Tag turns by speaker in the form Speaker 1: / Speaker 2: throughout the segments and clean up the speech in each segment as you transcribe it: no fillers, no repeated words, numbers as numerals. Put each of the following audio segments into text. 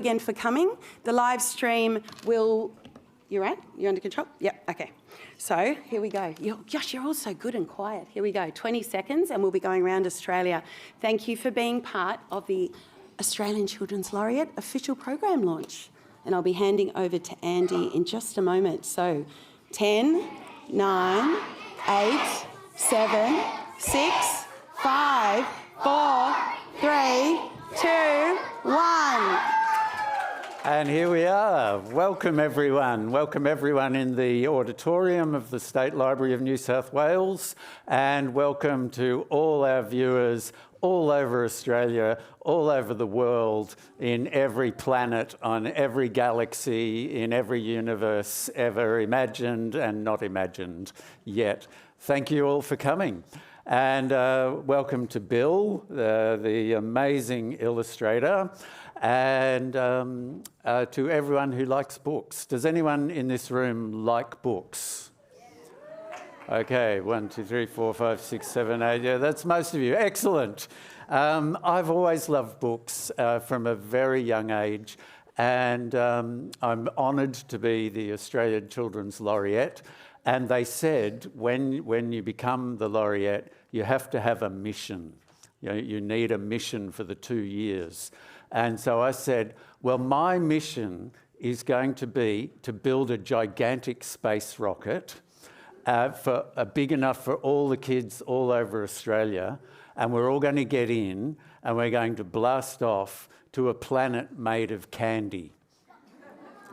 Speaker 1: Again for coming. The live stream will... You're right? You're under control? Yep, okay. So here we go. Gosh, you're all so good and quiet. Here we go. 20 seconds and we'll be going around Australia. Thank you for being part of the Australian Children's Laureate official program launch. And I'll be handing over to Andy in just a moment. So 10, 9, 8, 7, 6, 5, 4, 3, 2, 1.
Speaker 2: And here we are. Welcome everyone. Welcome everyone in the auditorium of the State Library of New South Wales, and welcome to all our viewers all over Australia, all over the world, in every planet, on every galaxy, in every universe ever imagined and not imagined yet. Thank you all for coming. And welcome to Bill, the amazing illustrator, and to everyone who likes books. Does anyone in this room like books? Okay, 1, 2, 3, 4, 5, 6, 7, 8. Yeah, that's most of you. Excellent. I've always loved books from a very young age, and I'm honoured to be the Australian Children's Laureate. And they said when you become the Laureate, you have to have a mission. You need a mission for the 2 years. And so I said, well, my mission is going to be to build a gigantic space rocket big enough for all the kids all over Australia, and we're all going to get in and we're going to blast off to a planet made of candy,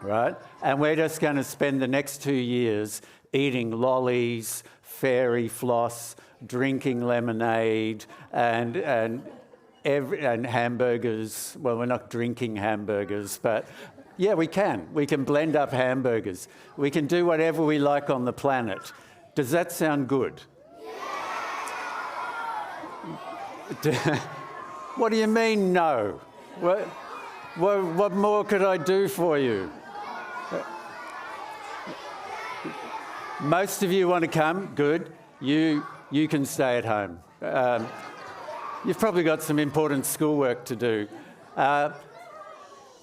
Speaker 2: right? And we're just going to spend the next 2 years eating lollies, fairy floss, drinking lemonade, and hamburgers. Well, we're not drinking hamburgers, but yeah, we can. We can blend up hamburgers. We can do whatever we like on the planet. Does that sound good? Yeah. What do you mean, no? What more could I do for you? Most of you want to come. Good. You can stay at home. You've probably got some important schoolwork to do. But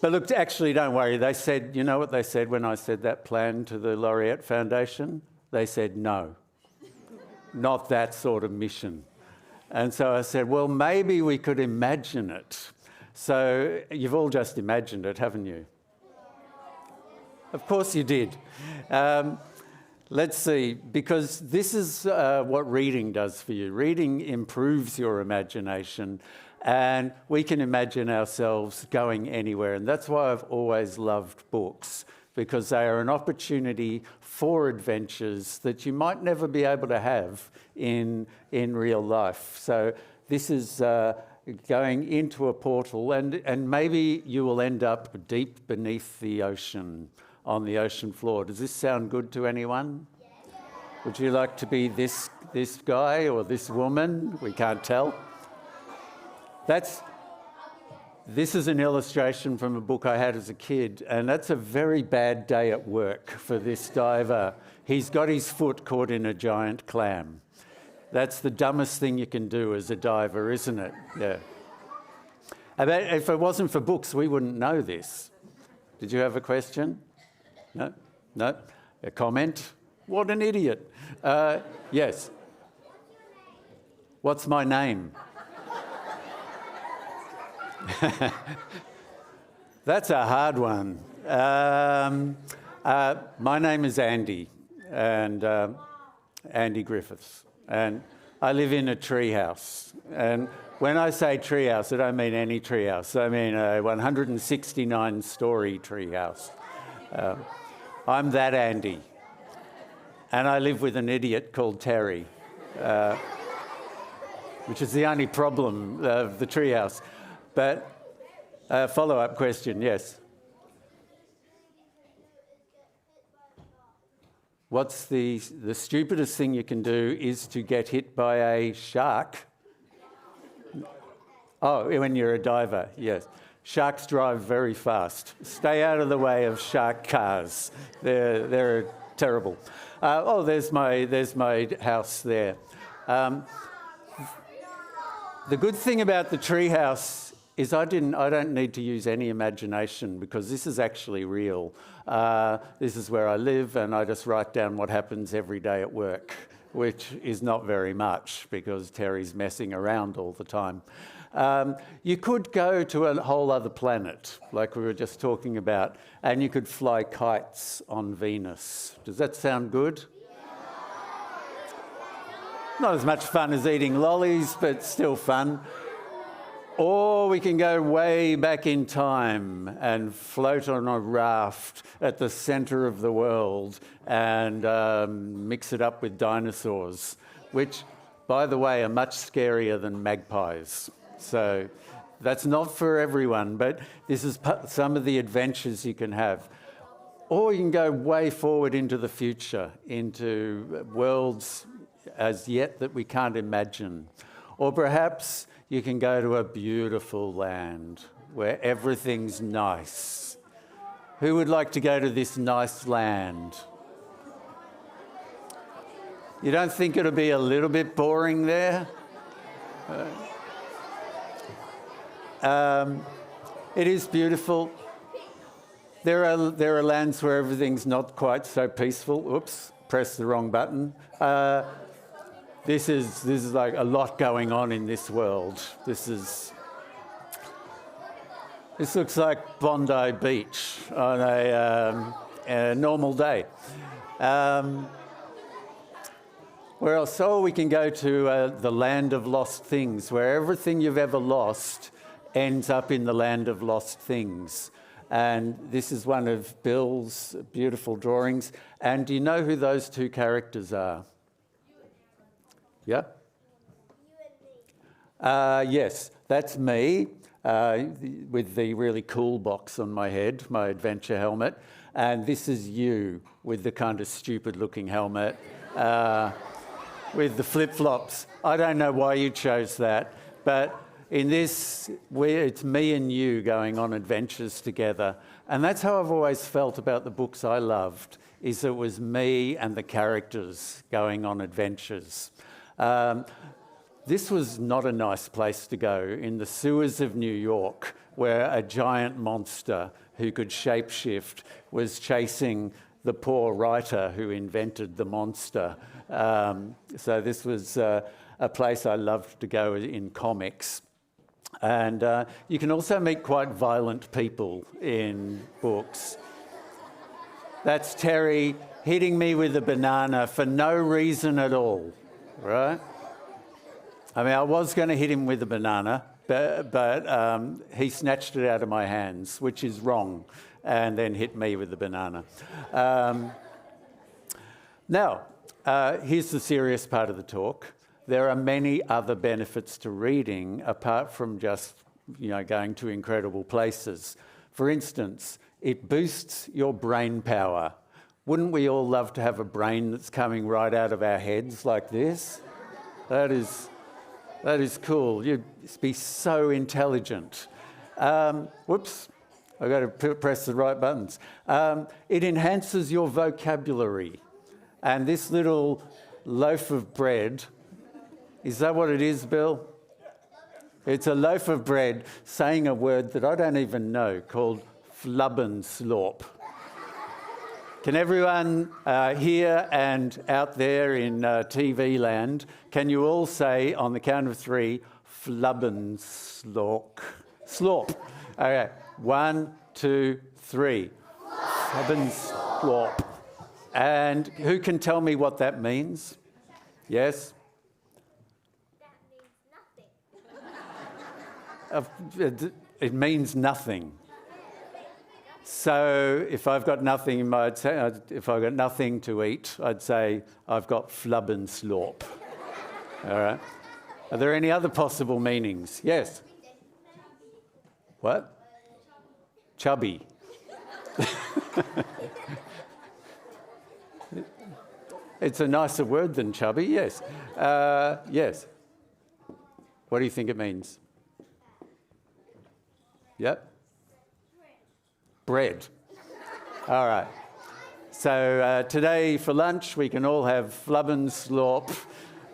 Speaker 2: look, actually, don't worry. They said, you know what they said when I said that plan to the Laureate Foundation? They said, no, not that sort of mission. And so I said, well, maybe we could imagine it. So you've all just imagined it, haven't you? Of course you did. Let's see, because this is what reading does for you. Reading improves your imagination, and we can imagine ourselves going anywhere. And that's why I've always loved books, because they are an opportunity for adventures that you might never be able to have in real life. So this is going into a portal, and maybe you will end up deep beneath the ocean, on the ocean floor. Does this sound good to anyone? Yeah. Would you like to be this guy or this woman? We can't tell. This is an illustration from a book I had as a kid, and that's a very bad day at work for this diver. He's got his foot caught in a giant clam. That's the dumbest thing you can do as a diver, isn't it? Yeah. And if it wasn't for books, we wouldn't know this. Did you have a question? No? No? A comment? What an idiot. Yes. What's my name? That's a hard one. My name is Andy, and Andy Griffiths. And I live in a treehouse. And when I say treehouse, I don't mean any treehouse. I mean a 169-storey treehouse. I'm that Andy, and I live with an idiot called Terry, which is the only problem of the treehouse. But follow-up question, yes. What's the stupidest thing you can do is to get hit by a shark. Oh, when you're a diver, yes. Sharks drive very fast. Stay out of the way of shark cars. They're terrible. There's my house there. The good thing about the treehouse is I don't need to use any imagination because this is actually real. This is where I live, and I just write down what happens every day at work, which is not very much because Terry's messing around all the time. You could go to a whole other planet, like we were just talking about, and you could fly kites on Venus. Does that sound good? Not as much fun as eating lollies, but still fun. Or we can go way back in time and float on a raft at the centre of the world and mix it up with dinosaurs, which, by the way, are much scarier than magpies. So that's not for everyone, but this is some of the adventures you can have. Or you can go way forward into the future, into worlds as yet that we can't imagine. Or perhaps you can go to a beautiful land where everything's nice. Who would like to go to this nice land? You don't think it'll be a little bit boring there? It is beautiful. There are lands where everything's not quite so peaceful. Oops, pressed the wrong button. This is like a lot going on in this world. This looks like Bondi Beach on a normal day. Where else? Oh, we can go to the land of lost things, where everything you've ever lost ends up in the land of lost things. And this is one of Bill's beautiful drawings. And do you know who those two characters are? Yeah? Yes, that's me with the really cool box on my head, my adventure helmet. And this is you with the kind of stupid-looking helmet with the flip-flops. I don't know why you chose that, but in this, it's me and you going on adventures together. And that's how I've always felt about the books I loved, is it was me and the characters going on adventures. This was not a nice place to go, in the sewers of New York, where a giant monster who could shapeshift was chasing the poor writer who invented the monster. So this was a place I loved to go in comics. And you can also meet quite violent people in books. That's Terry hitting me with a banana for no reason at all, right? I mean, I was going to hit him with a banana, but he snatched it out of my hands, which is wrong, and then hit me with the banana. Now, here's the serious part of the talk. There are many other benefits to reading apart from just, going to incredible places. For instance, it boosts your brain power. Wouldn't we all love to have a brain that's coming right out of our heads like this? That is cool. You'd be so intelligent. Whoops, I've got to press the right buttons. It enhances your vocabulary. And this little loaf of bread, is that what it is, Bill? It's a loaf of bread saying a word that I don't even know, called flubbenslorp. Can everyone here and out there in TV land, can you all say on the count of three, flubbenslorp? Slorp. Okay, 1, 2, 3. Flubbenslorp. And who can tell me what that means? Yes? It means nothing. So if I've got nothing if I've got nothing to eat, I'd say I've got flubbenslorp. All right. Are there any other possible meanings? Yes. What? Chubby. It's a nicer word than chubby. Yes. Yes. What do you think it means? Yep. Bread. All right. So today for lunch we can all have flubbenslorp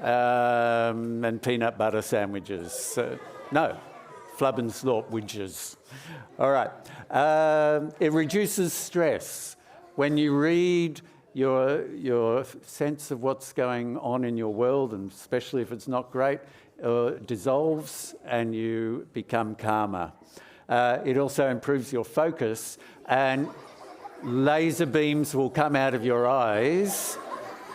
Speaker 2: and peanut butter sandwiches. No, flub and slorp widgers. All right. It reduces stress. When you read, your sense of what's going on in your world, and especially if it's not great, dissolves and you become calmer. It also improves your focus, and laser beams will come out of your eyes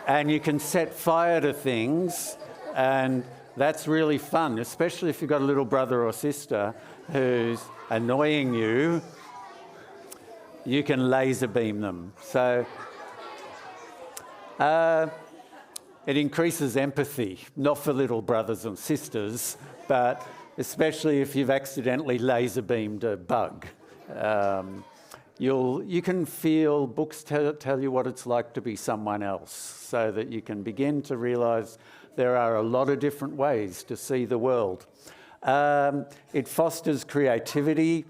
Speaker 2: and you can set fire to things, and that's really fun, especially if you've got a little brother or sister who's annoying you. You can laser beam them. So it increases empathy, not for little brothers and sisters, but especially if you've accidentally laser beamed a bug. You can feel, books tell you what it's like to be someone else, so that you can begin to realise there are a lot of different ways to see the world. It fosters creativity,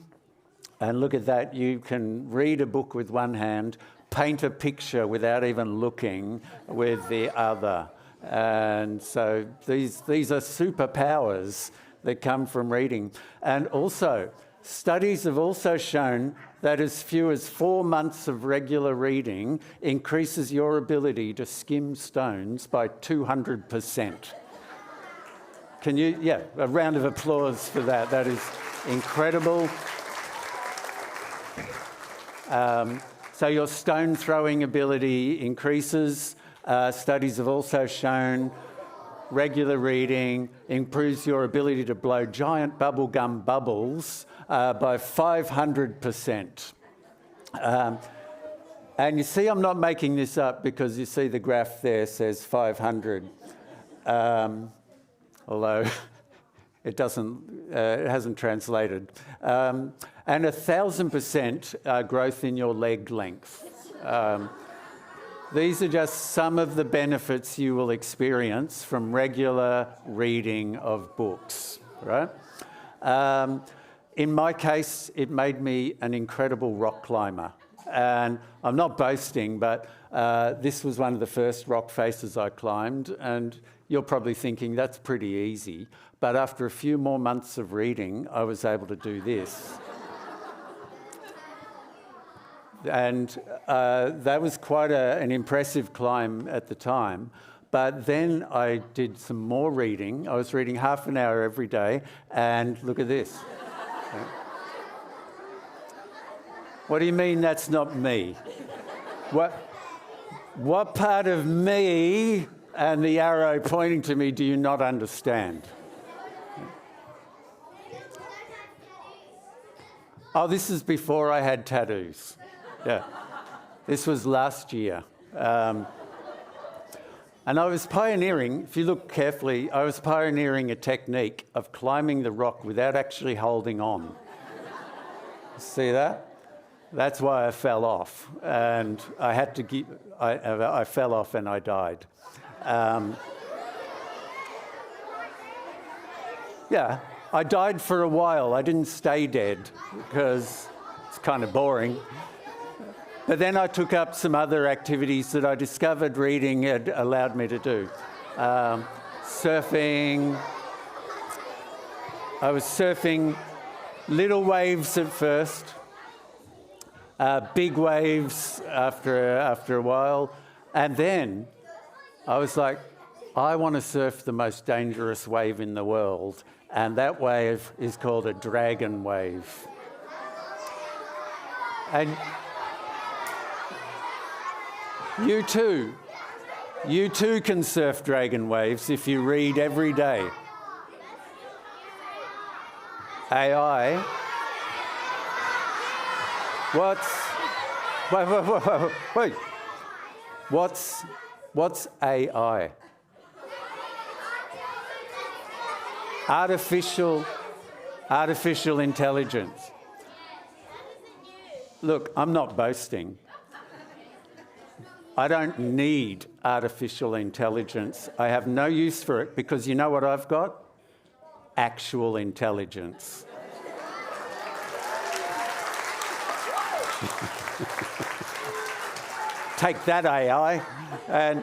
Speaker 2: and look at that, you can read a book with one hand, paint a picture without even looking with the other. And so these are superpowers that come from reading. And also, studies have also shown that as few as 4 months of regular reading increases your ability to skim stones by 200%. Can you, yeah, a round of applause for that. That is incredible. So your stone throwing ability increases. Studies have also shown regular reading improves your ability to blow giant bubblegum bubbles by 500%. And you see, I'm not making this up, because you see the graph there says 500, although it hasn't translated. And 1,000% growth in your leg length. These are just some of the benefits you will experience from regular reading of books, right? In my case, it made me an incredible rock climber. And I'm not boasting, but this was one of the first rock faces I climbed, and you're probably thinking that's pretty easy. But after a few more months of reading, I was able to do this. And that was quite an impressive climb at the time. But then I did some more reading. I was reading half an hour every day, and look at this. What do you mean that's not me? What part of me and the arrow pointing to me do you not understand? Oh, this is before I had tattoos. Yeah, this was last year. And I was pioneering, if you look carefully, I was pioneering a technique of climbing the rock without actually holding on. See that? That's why I fell off. And I had to I fell off and I died. Yeah, I died for a while. I didn't stay dead because it's kind of boring. But then I took up some other activities that I discovered reading had allowed me to do. Surfing. I was surfing little waves at first, big waves after a while. And then I was like, I want to surf the most dangerous wave in the world. And that wave is called a dragon wave. And you too can surf dragon waves if you read every day. AI. Wait. What's AI? Artificial intelligence. Look, I'm not boasting. I don't need artificial intelligence. I have no use for it, because you know what I've got? Actual intelligence. Take that, AI. And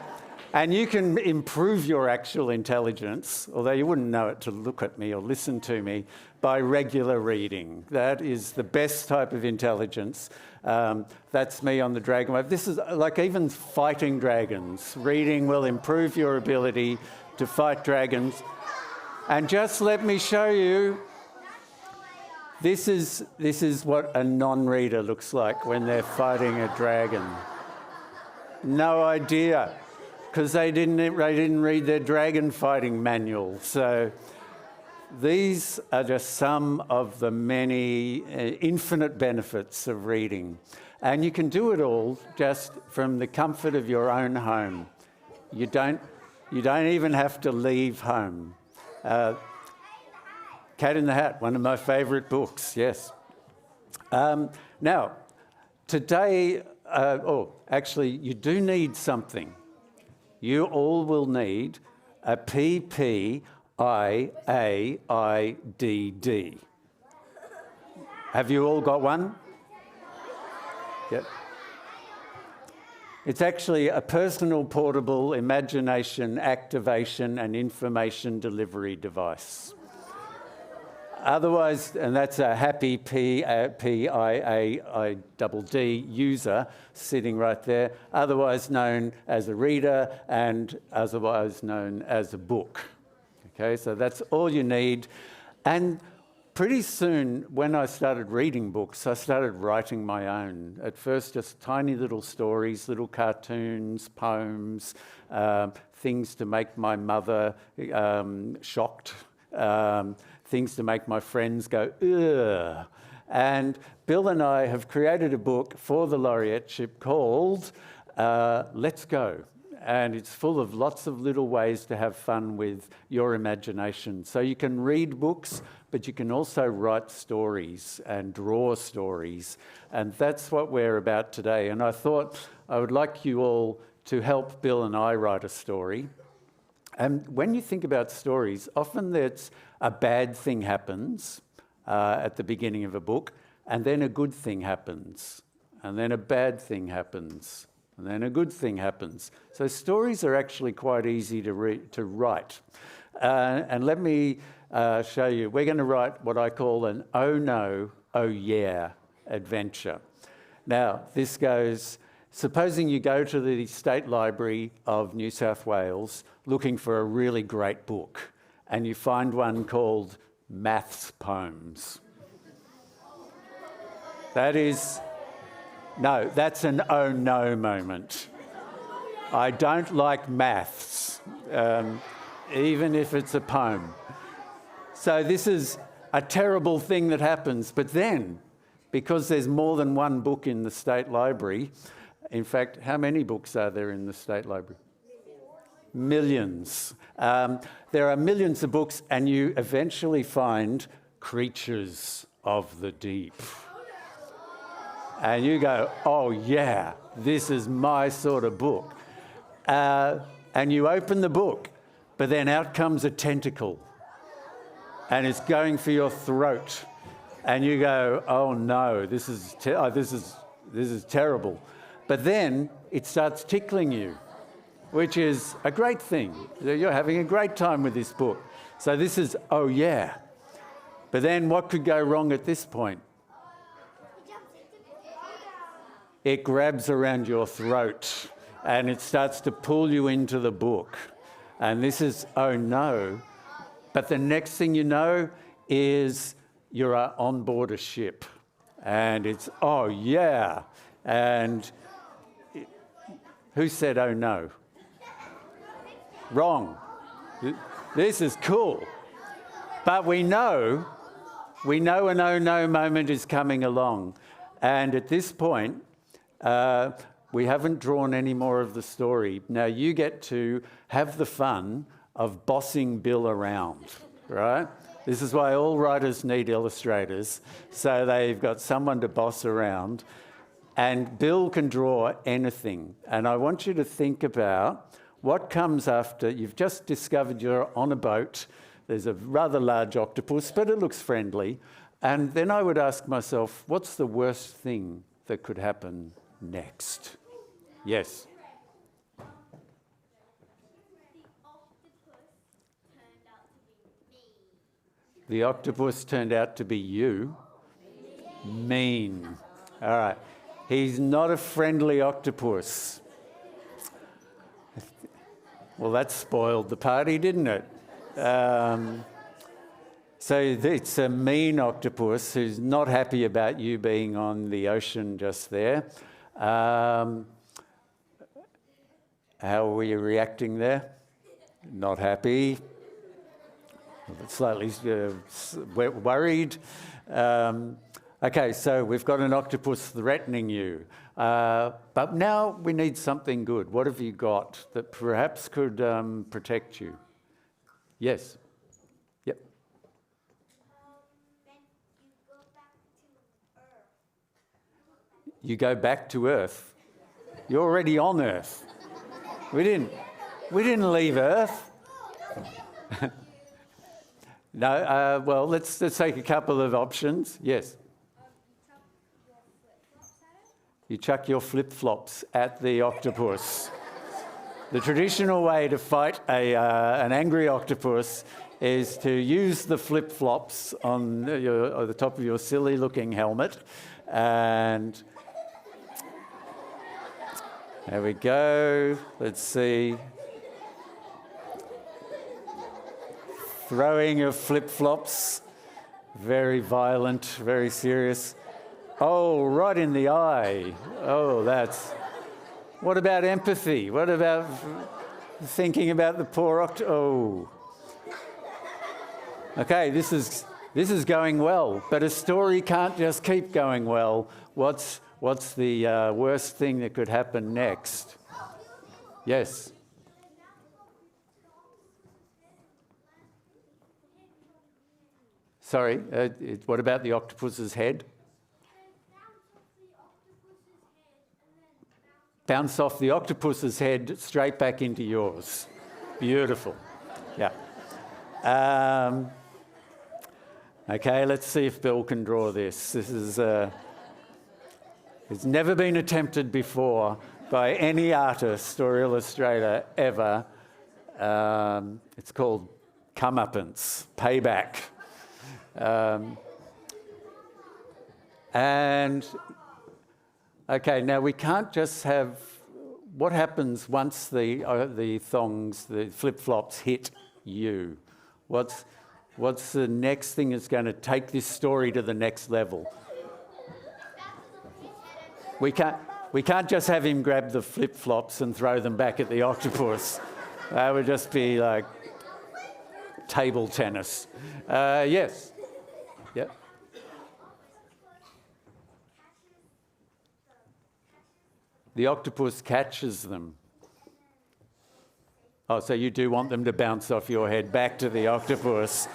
Speaker 2: And you can improve your actual intelligence, although you wouldn't know it to look at me or listen to me, by regular reading. That is the best type of intelligence. That's me on the dragon wave. This is like even fighting dragons. Reading will improve your ability to fight dragons. And just let me show you, this is what a non-reader looks like when they're fighting a dragon. No idea, because they didn't read their dragon fighting manual. So these are just some of the many infinite benefits of reading. And you can do it all just from the comfort of your own home. You don't even have to leave home. Cat in the Hat, one of my favourite books, yes. Now, today, actually, you do need something. You all will need a PPIAIDD. Have you all got one? Yep. It's actually a personal portable imagination activation and information delivery device. Otherwise, and that's a happy PIAIDD user sitting right there, otherwise known as a reader and otherwise known as a book. Okay, so that's all you need. And pretty soon, when I started reading books, I started writing my own. At first, just tiny little stories, little cartoons, poems, things to make my mother shocked, things to make my friends go, ugh. And Bill and I have created a book for the Laureateship called Let's Go. And it's full of lots of little ways to have fun with your imagination. So you can read books, but you can also write stories and draw stories. And that's what we're about today. And I thought I would like you all to help Bill and I write a story. And when you think about stories, often that's a bad thing happens at the beginning of a book, and then a good thing happens, and then a bad thing happens, and then a good thing happens. So stories are actually quite easy to write. And let me show you. We're going to write what I call an oh no, oh yeah adventure. Now, this goes, supposing you go to the State Library of New South Wales looking for a really great book, and you find one called Maths Poems. That's an oh no moment. I don't like maths, even if it's a poem. So this is a terrible thing that happens. But then, because there's more than one book in the State Library, in fact, how many books are there in the State Library? Millions. There are millions of books, and you eventually find creatures of the deep. And you go, oh yeah, this is my sort of book. And you open the book, but then out comes a tentacle, and it's going for your throat. And you go, oh no, this is terrible. But then it starts tickling you, which is a great thing. You're having a great time with this book. So this is, oh yeah. But then what could go wrong at this point? It grabs around your throat and it starts to pull you into the book. And this is, oh no. But the next thing you know is you're on board a ship. And it's, oh yeah. And who said, oh no? Wrong. This is cool. But we know an oh no moment is coming along. And at this point, we haven't drawn any more of the story. Now you get to have the fun of bossing Bill around, right? This is why all writers need illustrators, so they've got someone to boss around. And Bill can draw anything. And I want you to think about what comes after you've just discovered you're on a boat. There's a rather large octopus, but it looks friendly. And then I would ask myself, what's the worst thing that could happen next? Yes. The octopus turned out to be you. Mean. All right. He's not a friendly octopus. Well, that spoiled the party, didn't it? So it's a mean octopus who's not happy about you being on the ocean just there. How were you reacting there? Not happy. Slightly worried. Okay, so we've got an octopus threatening you. But now we need something good. What have you got that perhaps could protect you? Yes. Yep. You go back to Earth. You're already on Earth. We didn't leave Earth. No. Well, let's take a couple of options. Yes. You chuck your flip-flops at the octopus. The traditional way to fight an angry octopus is to use the flip-flops on the top of your silly-looking helmet. And there we go. Let's see. Throwing of flip-flops. Very violent, very serious. Oh, right in the eye. Oh, that's... What about empathy? What about thinking about the poor Oh. Okay, this is going well, but a story can't just keep going well. What's the worst thing that could happen next? Yes. Sorry, what about the octopus's head? Bounce off the octopus's head straight back into yours. Beautiful. Yeah. Okay, let's see if Bill can draw this. This is it's never been attempted before by any artist or illustrator ever. It's called comeuppance, payback. And okay, now we can't just have... What happens once the thongs, the flip-flops hit you? What's the next thing that's going to take this story to the next level? We can't just have him grab the flip-flops and throw them back at the octopus. That would just be like table tennis. Yes. Yep. The octopus catches them. Oh, so you do want them to bounce off your head back to the octopus.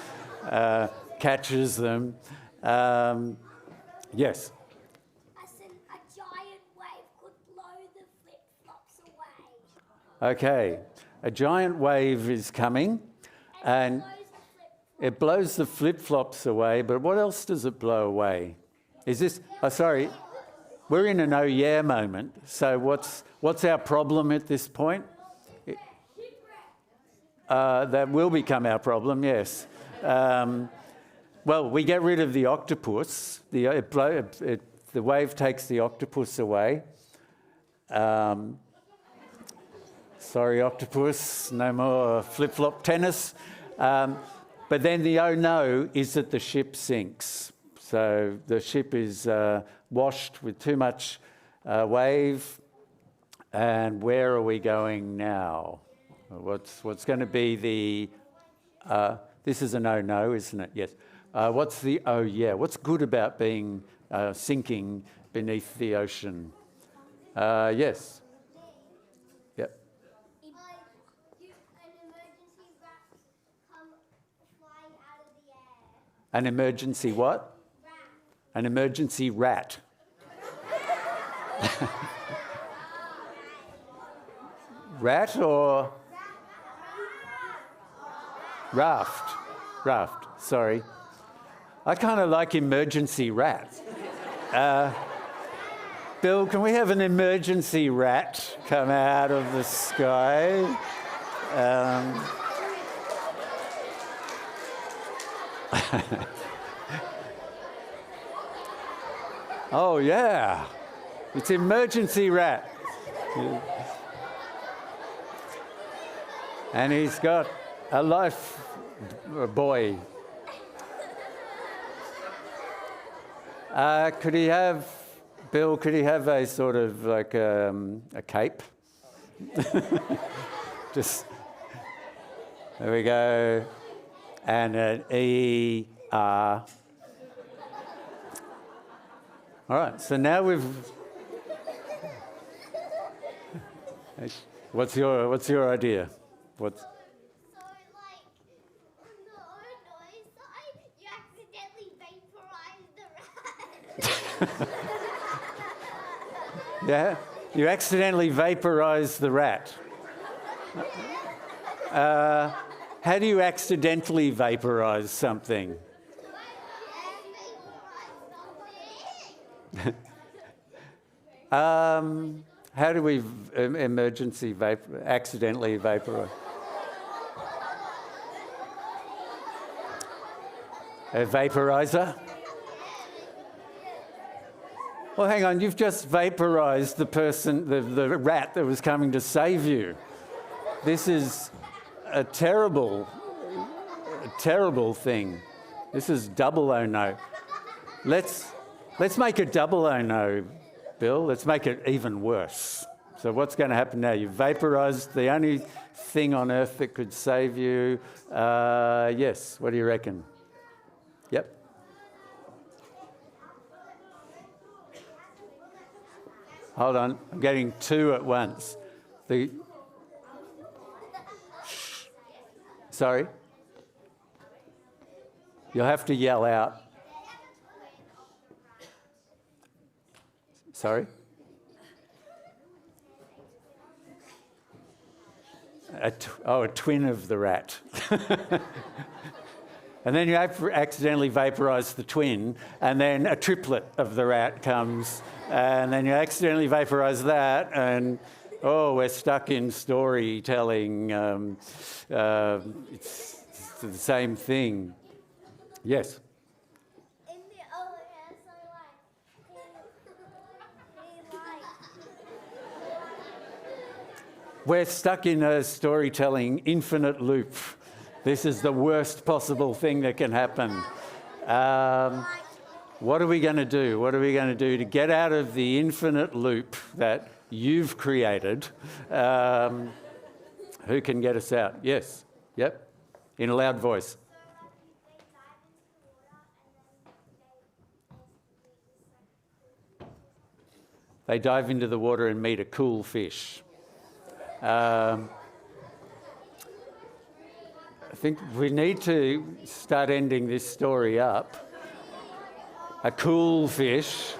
Speaker 2: Catches them. Yes.
Speaker 3: I said a giant wave could blow the flip-flops away.
Speaker 2: Okay. A giant wave is coming, and it blows the flip-flops away, but what else does it blow away? Is this... Oh, sorry. We're in an oh yeah moment. So what's our problem at this point? That will become our problem, yes. Well, we get rid of the octopus. The wave takes the octopus away. Sorry, octopus, no more flip-flop tennis. But then the oh no is that the ship sinks. So the ship is washed with too much wave. And where are we going now? What's going to be the... this is an oh no, isn't it? Yes. What's the oh yeah? What's good about being sinking beneath the ocean? Yes. Yep.
Speaker 3: An emergency rat come flying out of the air.
Speaker 2: An emergency what?
Speaker 3: Rat.
Speaker 2: An emergency rat. Rat or... Raft. Raft, sorry. I kind of like emergency rat. Bill, can we have an emergency rat come out of the sky? Oh, yeah. It's emergency rat. And he's got a life buoy. Could he have, Bill, could he have a sort of like a cape? Just, there we go. And an E-R. All right, so now we've... What's your idea? What's...
Speaker 3: So, like, on the noise side, you accidentally vaporize the rat.
Speaker 2: Yeah, you accidentally vaporize the rat. How do you accidentally vaporize something? How do we accidentally vaporize? A vaporizer? Well, hang on, you've just vaporized the person, the rat that was coming to save you. This is a terrible thing. This is double oh no. Let's make it double oh no, Bill. Let's make it even worse. So what's going to happen now? You've vaporized the only thing on earth that could save you. Yes, what do you reckon? Yep. Hold on, I'm getting two at once. Sorry? You'll have to yell out. Sorry? A twin of the rat. And then you accidentally vaporize the twin, and then a triplet of the rat comes, and then you accidentally vaporize that, and we're stuck in storytelling. It's the same thing. Yes?
Speaker 3: In the so
Speaker 2: We're stuck in a storytelling infinite loop. This is the worst possible thing that can happen. What are we going to do? What are we going to do to get out of the infinite loop that you've created? Who can get us out? Yes. Yep. In a loud voice. They dive into the water and meet a cool fish. I think we need to start ending this story up. A cool fish.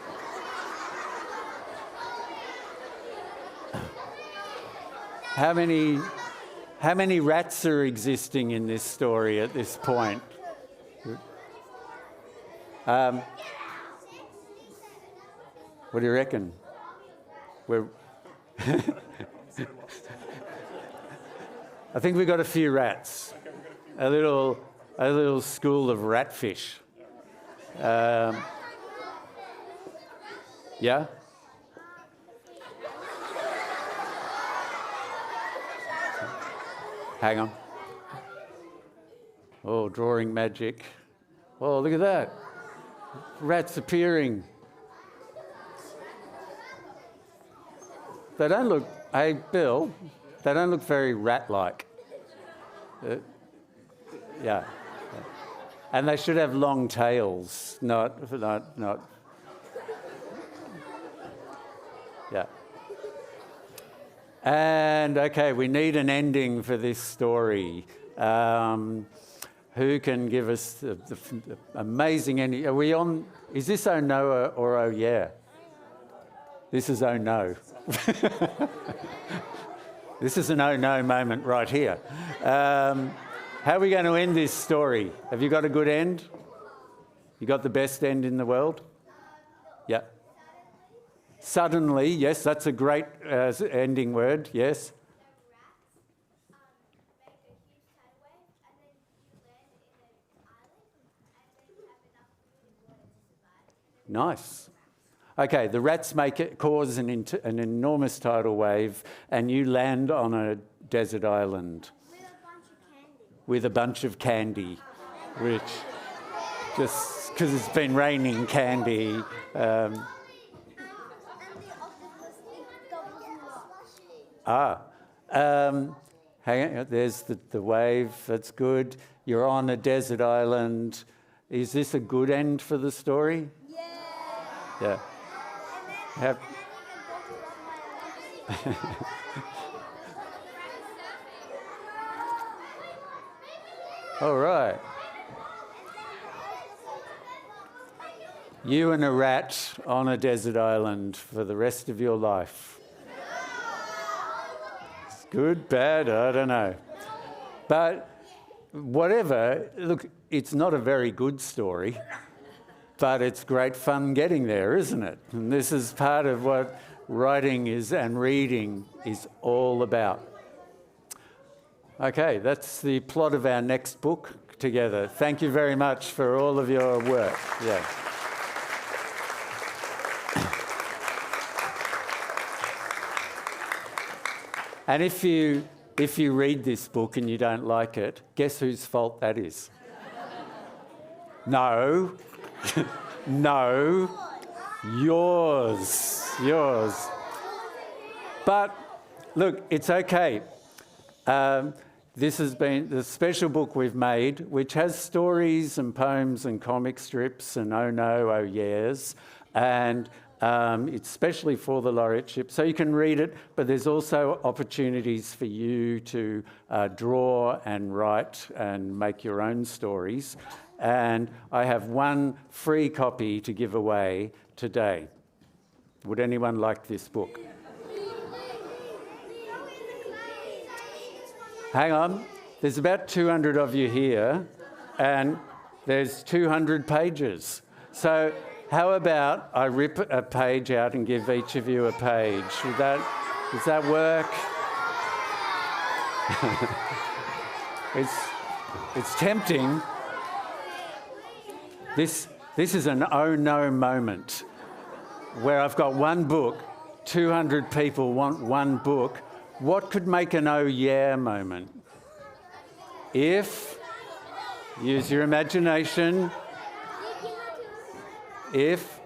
Speaker 2: How many rats are existing in this story at this point? What do you reckon? I think we've got a few rats. A little school of ratfish. Yeah? Hang on. Oh, drawing magic. Oh, look at that. Rats appearing. They don't look, hey, Bill, they don't look very rat-like. Yeah. And they should have long tails, not. Yeah. And, okay, we need an ending for this story. Who can give us the amazing ending? Are we on, is this oh no or oh yeah? This is oh no. This is an oh no moment right here. How are we going to end this story? Have you got a good end? You got the best end in the world? Yeah. Suddenly, yes, that's a great ending word, yes. Nice. Okay, the rats cause an enormous tidal wave and you land on a desert island with a bunch of candy, which, just because it's been raining candy. Hang on, there's the wave, that's good. You're on a desert island. Is this a good end for the story? Yeah. All right. You and a rat on a desert island for the rest of your life. It's good, bad, I don't know. But whatever, look, it's not a very good story, but it's great fun getting there, isn't it? And this is part of what writing is and reading is all about. Okay, that's the plot of our next book together. Thank you very much for all of your work. Yeah. And if you read this book and you don't like it, guess whose fault that is? No. No. Yours. But look, it's okay. This has been the special book we've made, which has stories and poems and comic strips and oh no, oh yes. And it's specially for the Laureateship, so you can read it, but there's also opportunities for you to draw and write and make your own stories. And I have one free copy to give away today. Would anyone like this book? Hang on, there's about 200 of you here, and there's 200 pages. So how about I rip a page out and give each of you a page? Does that work? It's tempting. This is an oh no moment where I've got one book, 200 people want one book. What could make an oh yeah moment? If, use your imagination, if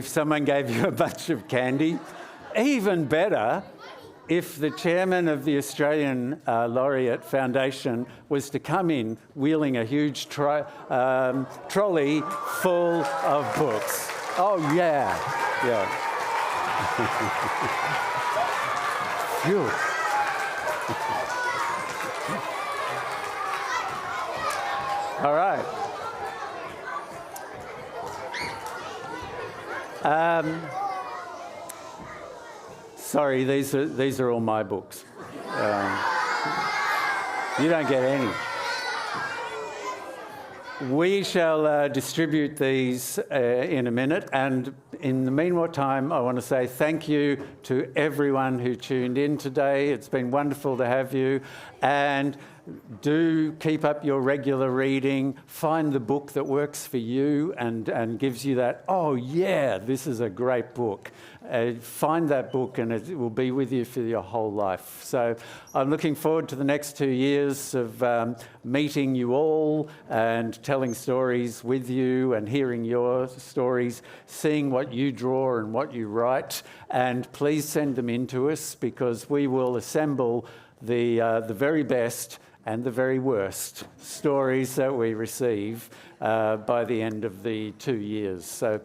Speaker 2: someone gave you a bunch of candy, even better, if the chairman of the Australian Laureate Foundation was to come in wheeling a huge trolley full of books. Oh, yeah. Phew. All right. Sorry, these are all my books. You don't get any. We shall distribute these in a minute, and in the meantime, I want to say thank you to everyone who tuned in today. It's been wonderful to have you, and do keep up your regular reading. Find the book that works for you and gives you that, oh yeah, this is a great book. Find that book and it will be with you for your whole life. So I'm looking forward to the next 2 years of meeting you all and telling stories with you and hearing your stories, seeing what you draw and what you write. And please send them in to us, because we will assemble the very best and the very worst stories that we receive by the end of the 2 years. So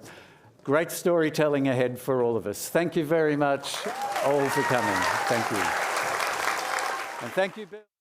Speaker 2: great storytelling ahead for all of us. Thank you very much all for coming. Thank you. And thank you, Bill.